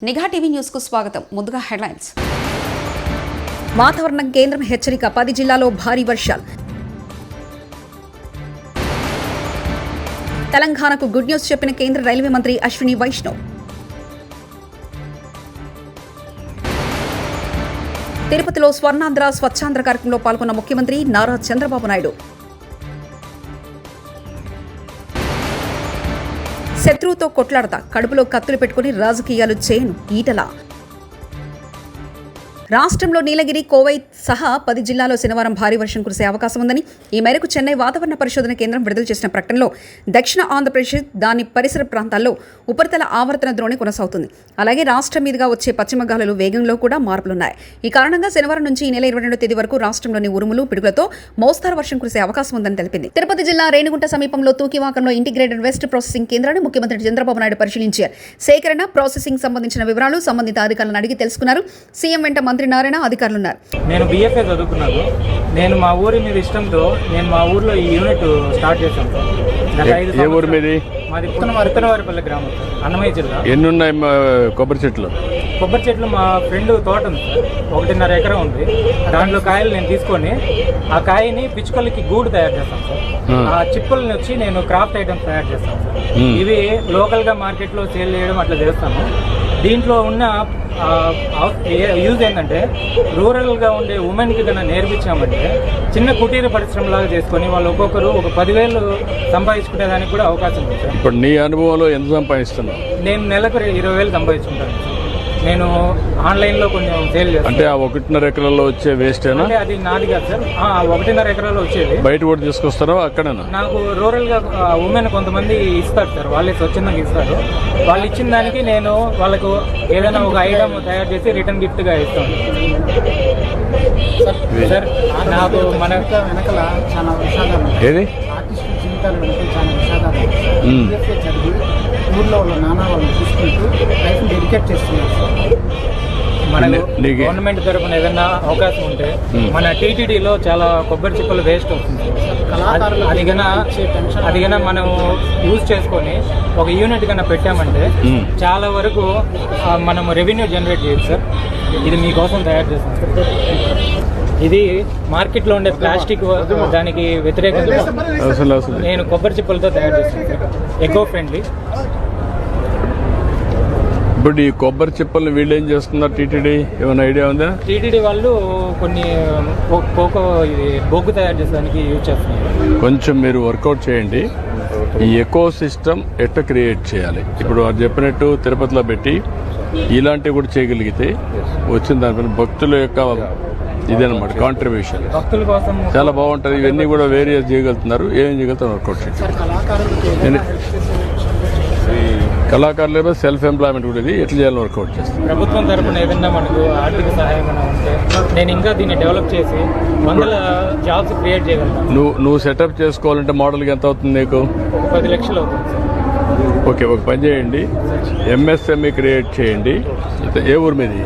నిఘా TV news కు స్వాగతం. ముందుగా హెడ్లైన్స్. వాతావరణ కేంద్రం హెచ్చరిక, 10 జిల్లాల్లో భారీ వర్షాలు. తెలంగాణకు గుడ్ న్యూస్ చెప్పిన కేంద్ర రైల్వే మంత్రి అశ్విని వైష్ణవ్. తిరుపతిలో స్వర్ణాంధ్ర స్వచ్ఛాంధ్ర కార్యక్రమంలో పాల్గొన్న ముఖ్యమంత్రి నారా చంద్రబాబు నాయుడు. శత్రువుతో కొట్లాడతా, కడుపులో కత్తులు పెట్టుకుని రాజకీయాలు చేయను ఈటల. రాష్ట్రంలో నీలగిరి, కోవై సహా 10 జిల్లాల్లో శనివారం భారీ వర్షం కురిసే అవకాశం ఉందని ఈ మేరకు చెన్నై వాతావరణ పరిశోధన కేంద్రం విడుదల చేసిన ప్రకటనలో దక్షిణ ఆంధ్రప్రదేశ్, దాని పరిసర ప్రాంతాల్లో ఉపరితల ఆవర్తన ద్రోణి కొనసాగుతుంది. అలాగే రాష్ట్రం మీదుగా వచ్చే పశ్చిమ గాలులు వేగంలో కూడా మార్పులున్నాయి. ఈ కారణంగా శనివారం నుంచి ఈ నెల 22వ తేదీ వరకు రాష్ట్రంలోని ఉరుములు, పిడుగులతో మోస్తారు వర్షం కురిసే అవకాశం ఉందని తెలిపింది. తిరుపతి జిల్లా రేణిగుంట సమీపంలో తూకివాకంలో ఇంటిగ్రేటెడ్ వేస్ట్ ప్రాసెసింగ్ కేంద్రాన్ని ముఖ్యమంత్రి చంద్రబాబు నాయుడు పరిశీలించారు. సేకరణ, ప్రాసెసింగ్ సంబంధించిన వివరాలు సంబంధిత అధికారులను అడిగి తెలుసుకున్నారు. సీఎం వెంట మంత్రి నారాయణ, అధికారులున్నారు. నేను BFA చదువుకున్నాను. నేను మా ఊరి మీద ఇష్టంతో నేను మా ఊర్లో ఈ యూనిట్ స్టార్ట్ చేశాను. ఏ ఊరు మీది? మాది పుత్తనవారిపల్లి గ్రామం, అన్నమయ్య జిల్లా. ఎన్ని ఉన్నాయి కొబ్బరి చెట్లు? కొబ్బరి చెట్లు మా ఫ్రెండ్ తోట ఉంది సార్, 1.5 ఎకరం ఉంది. దాంట్లో కాయలు నేను తీసుకొని ఆ కాయని పిచ్చుకలకి గూడు తయారు చేస్తాను సార్. ఆ చిప్పుల్ని వచ్చి నేను క్రాఫ్ట్ ఐటమ్స్ తయారు చేస్తాను సార్. ఇవి లోకల్గా మార్కెట్లో సేల్ చేయడం అట్లా చేస్తాను. దీంట్లో ఉన్న యూజ్ ఏంటంటే రూరల్గా ఉండే ఉమెన్కి కన్నా నేర్పించామంటే చిన్న కుటీర పరిశ్రమలాగా చేసుకొని వాళ్ళు ఒక్కొక్కరు ఒక 10,000 సంపాదించుకునేదానికి కూడా అవకాశం ఉంది సార్. ఇప్పుడు నీ అనుభవంలో ఎంత సంపాదిస్తున్నావు? నేను నెలకు 20,000 సంపాదించుకుంటాను సార్. నేను ఆన్లైన్లో కొంచెం సేల్ చేస్తాను. అంటే ఆ 1.5 ఎకరాల్లో వచ్చే వేస్టేనా? అంటే అది నాది కాదు సార్, 1.5 ఎకరాల్లో వచ్చేది. బయట కూడా తీసుకొస్తారో అక్కడేనా? నాకు రూరల్గా ఉమెన్ కొంతమంది ఇస్తారు సార్, వాళ్ళే స్వచ్ఛందంగా ఇస్తారు. వాళ్ళు ఇచ్చిన దానికి నేను వాళ్ళకు ఏదైనా ఒక ఐటమ్ తయారు చేసి రిటర్న్ గిఫ్ట్గా ఇస్తాను సార్. నాకు మన వెనకల చాలా విషాదాలు, ఏది ఆర్టిస్టు జీవితాల వెనక చాలా విషాదాలు. చదివి ఊర్లో వాళ్ళ నాన్న వాళ్ళని చూసుకుంటూ లైఫ్ డెడికేట్ చేస్తున్నారు సార్. మనకు గవర్నమెంట్ తరఫున ఏదైనా అవకాశం ఉంటే మన TTDలో చాలా కొబ్బరి చిప్పలు వేస్ట్ అవుతుంది. అది కన్నా మనం యూజ్ చేసుకొని ఒక యూనిట్ కన్నా పెట్టామంటే చాలా వరకు మనం రెవెన్యూ జనరేట్ చేయొచ్చు సార్. ఇది మీకోసం తయారు చేస్తాం సార్. ఇది మార్కెట్లో ఉండే ప్లాస్టిక్ దానికి వ్యతిరేకంగా నేను కొబ్బరి చిప్పలతో తయారు చేస్తాను సార్. Eco friendly. ఇప్పుడు ఈ కొబ్బరి చిప్పల్ని వీళ్ళు ఏం చేస్తున్నారు? TTD ఏమైనా ఐడియా ఉందా? TTD వాళ్ళు కొన్ని కోకో బొగ్గు తయారు చేసేదానికి యూజ్ చేస్తున్నారు. కొంచెం మీరు వర్కౌట్ చేయండి. ఈ ఎకో సిస్టమ్ ఎట్లా క్రియేట్ చేయాలి? ఇప్పుడు వారు చెప్పినట్టు తిరుపతిలో పెట్టి ఇలాంటివి కూడా చేయగలిగితే వచ్చిన దానిపైన భక్తుల యొక్క ఇదన్నమాట కాంట్రిబ్యూషన్ భక్తుల కోసం చాలా బాగుంటుంది. ఇవన్నీ కూడా వేరియస్ చేయగలుగుతున్నారు. ఏమేం చేయగలుగుతారు వర్కౌట్ చేయండి. కళాకారులు సెల్ఫ్ ఎంప్లాయ్మెంట్ కూడా ఇది ఎట్లా చేయాలని వర్కౌట్ చేస్తాను. ప్రభుత్వం తరఫున ఏదైనా మనకు ఆర్థిక సహాయం ఉంటే నేను ఇంకా దీన్ని డెవలప్ చేసి 100 జాబ్స్ క్రియేట్ చేయగలుగుతాను. నువ్వు సెటప్ చేసుకోవాలంటే మోడల్కి ఎంత అవుతుంది నీకు? 10 లక్షలు అవుతుంది సార్. ఓకే, ఒక పని చేయండి, MSME క్రియేట్ చేయండి. ఏ ఊరు మీది?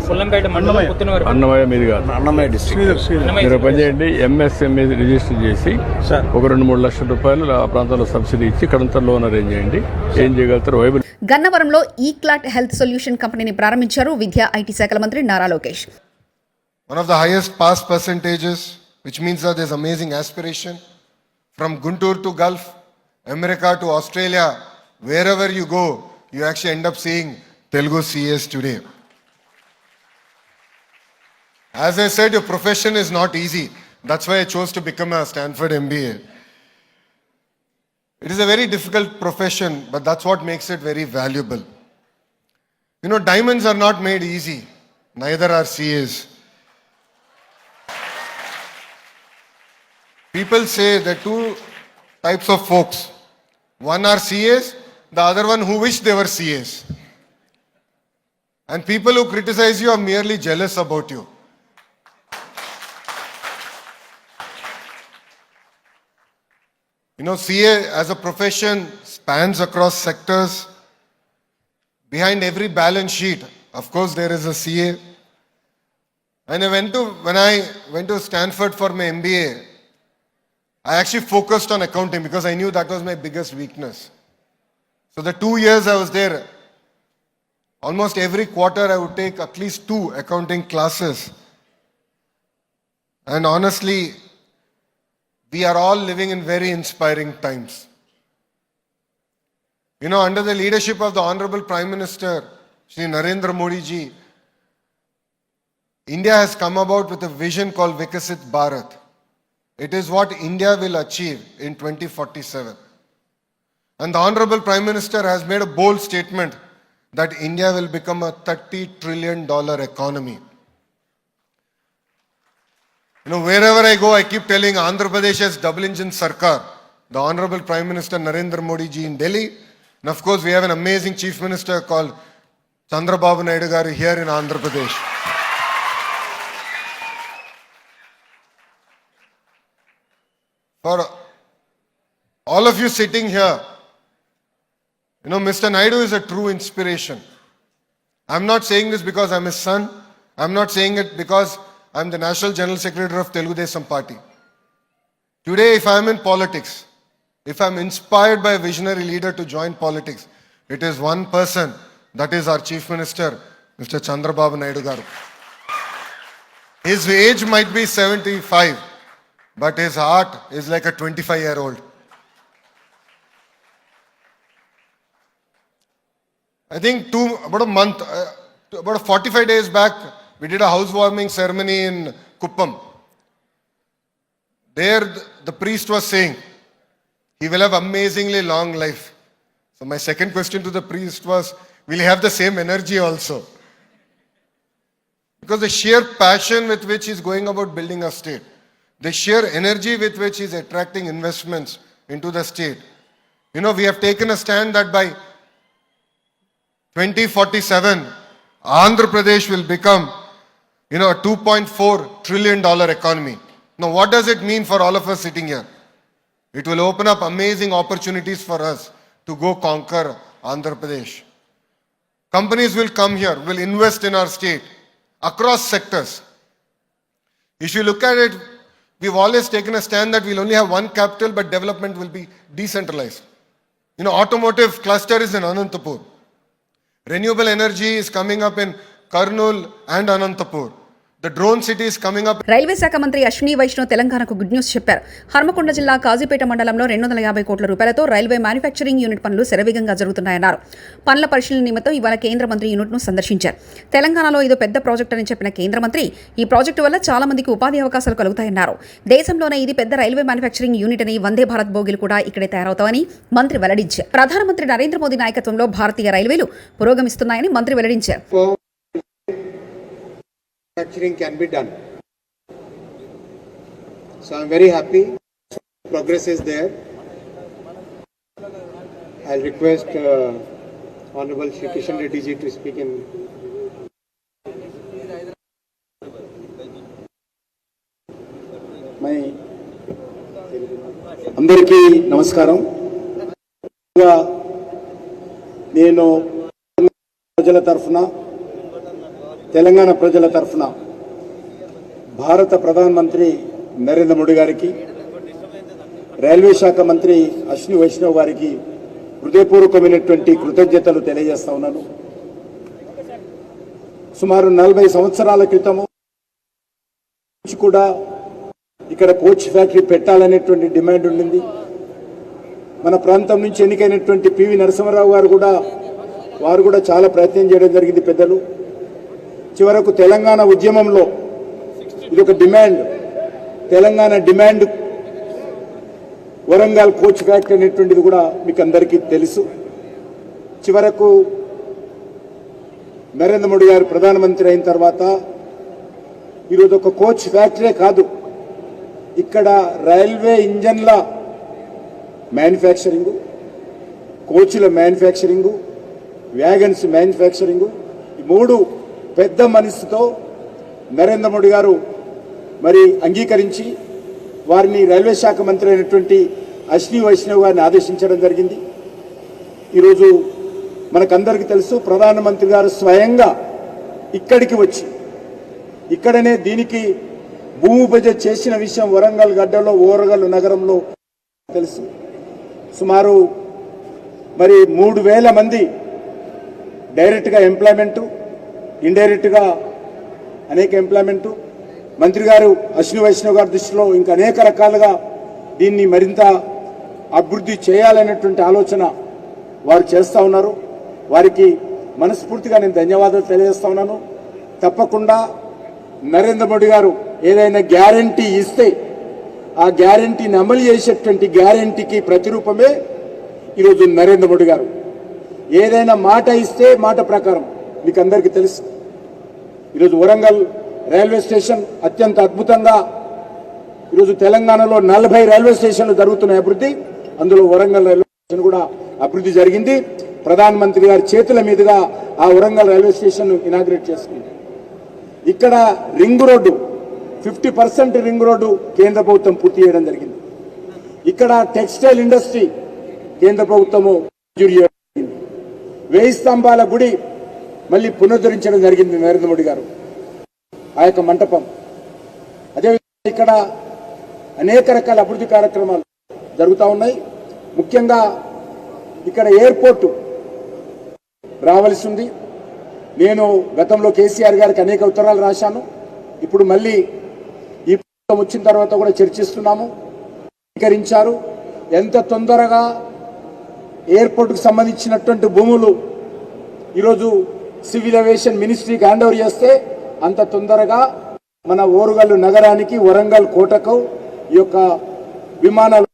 పుల్లంపేట మండలం, పుత్తనవారి. అన్నమయ్య మీది కాదు, అన్నమయ్య డిస్ట్రిక్ట్. మీరు పని చేయండి, MSME రిజిస్టర్ చేసి ఒక 2-3 లక్షల రూపాయలు ఆ ప్రాంతంలో సబ్సిడీ ఇచ్చి ఇక్కడంతా లోన్ అరేంజ్ చేయండి. ఏం చేయగలుగుతారు? వైబుల్. గన్నవరంలో ఈక్లాట్ హెల్త్ సొల్యూషన్ కంపెనీని ప్రారంభించారు విద్యా IT శాఖ మంత్రి Nara Lokesh. One of the highest pass percentages, which means that there's amazing aspiration. From Guntur to Gulf, America to Australia, wherever you go, you actually end up seeing Telugu CAs today. As I said, your profession is not easy. That's why I chose to become a Stanford MBA. It is a very difficult profession, but that's what makes it very valuable. You know, diamonds are not made easy, neither are CAs. People say there are 2 types of folks. One are CAs, the other one who wish they were CAs. And people who criticize you are merely jealous about you. You know, CA as a profession spans across sectors. Behind every balance sheet, of course, there is a CA. And when I went to Stanford for my MBA, I actually focused on accounting because I knew that was my biggest weakness. So the 2 years I was there, Almost every quarter, I would take at least 2 accounting classes. And honestly, we are all living in very inspiring times. You know, under the leadership of the Honorable Prime Minister, Shri Narendra Modi ji, India has come about with a vision called Vikasit Bharat. It is what India will achieve in 2047. And the Honorable Prime Minister has made a bold statement that India will become a $30 trillion economy. You know, wherever I go, I keep telling Andhra Pradesh has double engine Sarkar. The Honorable Prime Minister Narendra Modi ji in Delhi. And of course, we have an amazing Chief Minister called Chandrababu Naidu garu here in Andhra Pradesh. For all of you sitting here, you know, Mr. Naidu is a true inspiration. I'm not saying this because I'm his son. I'm not saying it because I'm the National General Secretary of Telugu Desam Party. Today, if I'm in politics, if I'm inspired by a visionary leader to join politics, it is one person, that is our Chief Minister, Mr. Chandrababu Naidu garu. His age might be 75, but his heart is like a 25-year-old. I think about 45 days back, we did a housewarming ceremony in Kuppam. There, the priest was saying, he will have amazingly long life. So my second question to the priest was, will he have the same energy also? Because the sheer passion with which he's going about building a state, the sheer energy with which he's attracting investments into the state. You know, we have taken a stand that by 2047, Andhra Pradesh will become, you know, a $2.4 trillion economy. Now, what does it mean for all of us sitting here? It will open up amazing opportunities for us to go conquer Andhra Pradesh. Companies will come here, will invest in our state across sectors. If you look at it, we've always taken a stand that we'll only have one capital, but development will be decentralized. You know, automotive cluster is in Anantapur. Renewable energy is coming up in Kurnool and Anantapur. The drone city is coming up. Railway శాఖ మంత్రి అశ్విని వైష్ణవ్ తెలంగాణకు good news చెప్పారు. హర్మకొండ జిల్లా కాజీపేట మండలంలో 250 కోట్ల రూపాయలతో railway manufacturing unit పనులు శరవేగంగా జరుగుతున్నాయన్నారు. పనుల పరిశీలన నిమిత్తం ఇవాళ కేంద్ర మంత్రి యూనిట్ను సందర్శించారు. తెలంగాణలో ఇదో పెద్ద ప్రాజెక్ట్ అని చెప్పిన కేంద్ర మంత్రి ఈ ప్రాజెక్టు వల్ల చాలా మందికి ఉపాధి అవకాశాలు కలుగుతాయన్నారు. దేశంలోనే ఇది పెద్ద రైల్వే మ్యానుఫ్యాక్చరింగ్ యూనిట్ అని, వందే భారత్ బోగీలు కూడా ఇక్కడే తయారవుతామని మంత్రి వెల్లడించారు. ప్రధానమంత్రి నరేంద్ర మోదీ నాయకత్వంలో భారతీయ రైల్వేలు పురోగమిస్తున్నాయని మంత్రి వెల్లడించారు. Manufacturing can be done. So I'm very happy. Progress is there. I'll request Honorable Shri Kishan Reddy ji to speak in. అందరికీ నమస్కారం. నేను ప్రజల తరఫున, తెలంగాణ ప్రజల తరఫున భారత ప్రధానమంత్రి నరేంద్ర మోడీ గారికి, రైల్వే శాఖ మంత్రి అశ్విని వైష్ణవ్ గారికి హృదయపూర్వకమైనటువంటి కృతజ్ఞతలు తెలియజేస్తా ఉన్నాను. సుమారు 40 సంవత్సరాల క్రితము కూడా ఇక్కడ కోచ్ ఫ్యాక్టరీ పెట్టాలనేటువంటి డిమాండ్ ఉండింది. మన ప్రాంతం నుంచి ఎన్నికైనటువంటి పివి నరసింహారావు గారు కూడా, వారు కూడా చాలా ప్రయత్నం చేయడం జరిగింది పెద్దలు. చివరకు తెలంగాణ ఉద్యమంలో ఇది ఒక demand, Telangana demand Warangal coach factory అనేటువంటిది కూడా మీకు అందరికీ తెలుసు. చివరకు నరేంద్ర మోడీ గారు ప్రధానమంత్రి అయిన తర్వాత ఈరోజు ఒక కోచ్ ఫ్యాక్టరీ కాదు, ఇక్కడ రైల్వే ఇంజన్ల మ్యానుఫ్యాక్చరింగు, కోచ్ల మ్యానుఫ్యాక్చరింగు, వ్యాగన్స్ మ్యానుఫ్యాక్చరింగు, ఈ 3 పెద్ద మనసుతో నరేంద్ర మోడీ గారు మరి అంగీకరించి వారిని రైల్వే శాఖ మంత్రి అయినటువంటి అశ్విని వైష్ణవ్ గారిని ఆదేశించడం జరిగింది. ఈరోజు మనకందరికీ తెలుసు, ప్రధానమంత్రి గారు స్వయంగా ఇక్కడికి వచ్చి ఇక్కడనే దీనికి భూమి పూజ చేసిన విషయం వరంగల్ గడ్డలో, ఓరగల్ నగరంలో తెలుసు. సుమారు మరి 3000 మంది డైరెక్ట్గా ఎంప్లాయ్మెంటు, ఇండైరెక్ట్గా అనేక ఎంప్లాయ్మెంటు. మంత్రి గారు అశ్విని వైష్ణవ్ గారి దృష్టిలో ఇంకా అనేక రకాలుగా దీన్ని మరింత అభివృద్ధి చేయాలనేటువంటి ఆలోచన వారు చేస్తూ ఉన్నారు. వారికి మనస్ఫూర్తిగా నేను ధన్యవాదాలు తెలియజేస్తా ఉన్నాను. తప్పకుండా నరేంద్ర మోడీ గారు ఏదైనా గ్యారంటీ ఇస్తే ఆ గ్యారంటీని అమలు చేసేటువంటి గ్యారంటీకి ప్రతిరూపమే ఈరోజు నరేంద్ర మోడీ గారు. ఏదైనా మాట ఇస్తే మాట ప్రకారం, మీకు అందరికీ తెలుసు, ఈరోజు వరంగల్ రైల్వే స్టేషన్ అత్యంత అద్భుతంగా ఈరోజు తెలంగాణలో 40 రైల్వే స్టేషన్లు జరుగుతున్న అభివృద్ధి, అందులో వరంగల్ రైల్వే స్టేషన్ కూడా అభివృద్ధి జరిగింది. ప్రధానమంత్రి గారి చేతుల మీదుగా ఆ వరంగల్ రైల్వే స్టేషన్ ఇనాగ్రేట్ చేసుకుంది. ఇక్కడ రింగ్ రోడ్డు 50% రింగ్ రోడ్డు కేంద్ర ప్రభుత్వం పూర్తి చేయడం జరిగింది. ఇక్కడ టెక్స్టైల్ ఇండస్ట్రీ కేంద్ర ప్రభుత్వము మంజూరు చేయడం జరిగింది. 1000 స్తంభాల గుడి మళ్ళీ పునరుద్ధరించడం జరిగింది నరేంద్ర మోడీ గారు, ఆ యొక్క మంటపం. అదేవిధంగా ఇక్కడ అనేక రకాల అభివృద్ధి కార్యక్రమాలు జరుగుతూ ఉన్నాయి. ముఖ్యంగా ఇక్కడ ఎయిర్పోర్టు రావాల్సి ఉంది. నేను గతంలో కేసీఆర్ గారికి అనేక ఉత్తరాలు రాశాను. ఇప్పుడు మళ్ళీ ఈ ప్రభుత్వం వచ్చిన తర్వాత కూడా చర్చిస్తున్నాము. స్వీకరించారు. ఎంత తొందరగా ఎయిర్పోర్టుకు సంబంధించినటువంటి భూములు ఈరోజు సివిల్ ఏవియేషన్ మినిస్ట్రీకి హ్యాండ్ ఓవర్ చేస్తే అంత తొందరగా మన ఓరుగల్లు నగరానికి, వరంగల్ కోటకు ఈ యొక్క విమానాలు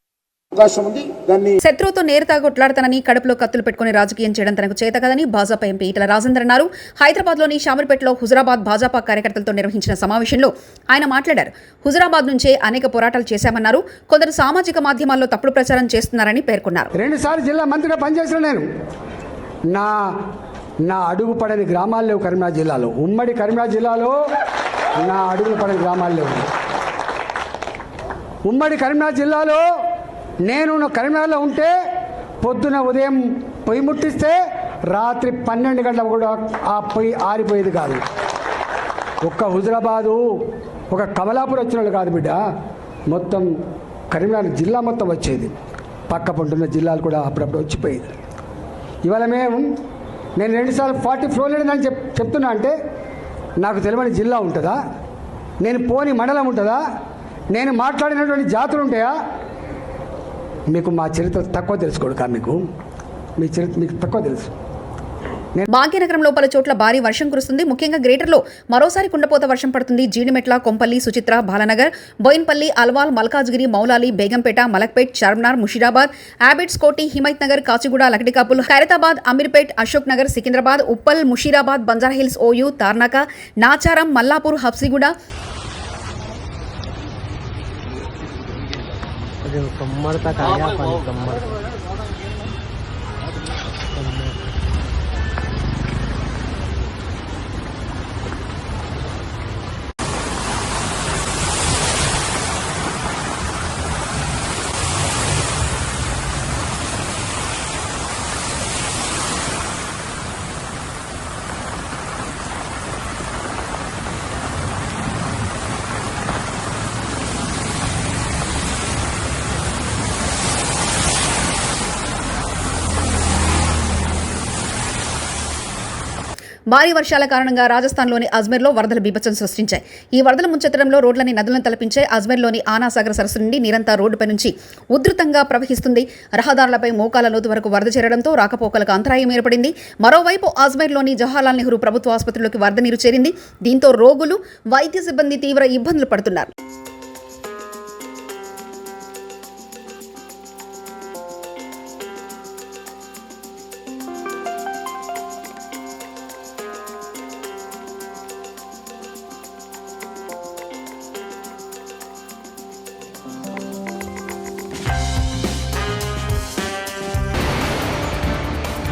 అవకాశం ఉంది. దాన్ని శత్రువుతో నేరుగా కొట్లాడతానని కడుపులో కత్తులు పెట్టుకుని రాజకీయం చేయడం తనకు చేత కదని భాజపా ఎంపీ ఈటల రాజేందర్ అన్నారు. హైదరాబాద్లోని షామీర్పేటలో హుజురాబాద్ భాజపా కార్యకర్తలతో నిర్వహించిన సమావేశంలో ఆయన మాట్లాడారు. హుజురాబాద్ నుంచే అనేక పోరాటాలు చేశామన్నారు. కొందరు సామాజిక మాధ్యమాల్లో తప్పుడు ప్రచారం చేస్తున్నారని పేర్కొన్నారు. 2 సార్లు జిల్లా మంత్రిగా పనిచేసిన నేను నా అడుగు పడని గ్రామాలు లేవు కరీంనగర్ జిల్లాలో. ఉమ్మడి కరీంనగర్ జిల్లాలో నా అడుగు పడని గ్రామాలు లేవు. ఉమ్మడి కరీంనగర్ జిల్లాలో నేను కరీంనగర్లో ఉంటే పొద్దున ఉదయం పొయ్యి ముట్టిస్తే రాత్రి 12 గంటలకు కూడా ఆ పొయ్యి ఆరిపోయేది కాదు. ఒక్క హుజురాబాదు, ఒక కమలాపూర్ వచ్చిన వాళ్ళు కాదు బిడ్డ, మొత్తం కరీంనగర్ జిల్లా మొత్తం వచ్చేది. పక్క పంటున్న జిల్లాలు కూడా అప్పుడప్పుడు వచ్చిపోయేది. ఇవాళ నేను 2 సార్లు 40 ఫ్లోర్ లేదని చెప్తున్నా అంటే నాకు తెలియని జిల్లా ఉంటుందా? నేను పోని మండలం ఉంటుందా? నేను మాట్లాడినటువంటి జాతులు ఉంటాయా? మీకు మా చరిత్ర తక్కువ తెలుసుకోడు. మీ చరిత్ర మీకు తక్కువ తెలుసు. భాగ్యనగరంలో పలు చోట్ల భారీ వర్షం కురుస్తుంది. ముఖ్యంగా గ్రేటర్లో మరోసారి కుండపోత వర్షం పడుతుంది. జీడిమెట్ల, కొంపల్లి, సుచిత్ర, బాలానగర్, బోయిన్పల్లి, అల్వాల్, మల్కాజ్గిరి, మౌలాలి, బేగంపేట, మలక్పేట్, చార్మినార్, ముషీరాబాద్, యాబిట్స్, కోటి, హిమైత్ నగర్, కాచిగూడ, లకడికాపుల్, ఖైరతాబాద్, అమీర్పేట్, అశోక్ నగర్, సికింద్రాబాద్, ఉప్పల్, ముషీరాబాద్, బంజారాహిల్స్, ఓయూ, తార్నాక, నాచారం, మల్లాపూర్, హబ్సిగూడ, कमर तक आया पानी, कमर భారీ వర్షాల కారణంగా రాజస్థాన్లోని అజ్మీర్లో వరదలు బీభత్సం సృష్టించాయి. ఈ వరదల ముంచెత్తడంలో రోడ్లని నదులను తలపించాయి. అజ్మీర్లోని ఆనాసాగర్ సరస్సు నుండి నీరంతా రోడ్డుపై నుంచి ఉధృతంగా ప్రవహిస్తుంది. రహదారులపై మోకాల లోతు వరకు వరద చేరడంతో రాకపోకలకు అంతరాయం ఏర్పడింది. మరోవైపు అజ్మీర్లోని జవహర్లాల్ నెహ్రూ ప్రభుత్వ ఆసుపత్రిలోకి వరద నీరు చేరింది. దీంతో రోగులు, వైద్య సిబ్బంది తీవ్ర ఇబ్బందులు పడుతున్నారు.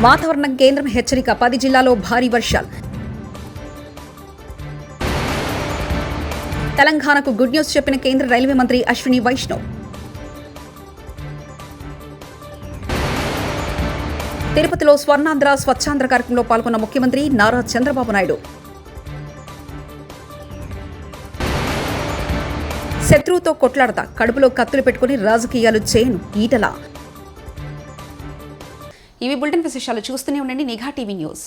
వాతావరణ కేంద్రం హెచ్చరిక, 10 జిల్లాలో భారీ వర్షాలు. తెలంగాణకు గుడ్ న్యూస్ చెప్పిన కేంద్ర రైల్వే మంత్రి అశ్విని వైష్ణవ్. తిరుపతిలో స్వర్ణాంధ్ర స్వచ్ఛాంధ్ర కార్యక్రమంలో పాల్గొన్న ముఖ్యమంత్రి నారా చంద్రబాబు నాయుడు. శత్రువుతో కొట్లాడతా, కడుపులో కత్తులు పెట్టుకుని రాజకీయాలు చేయను ఈటల. ఇవి బులెటిన్ విశేషాలు. చూస్తూనే ఉండండి నిఘా టీవీ న్యూస్.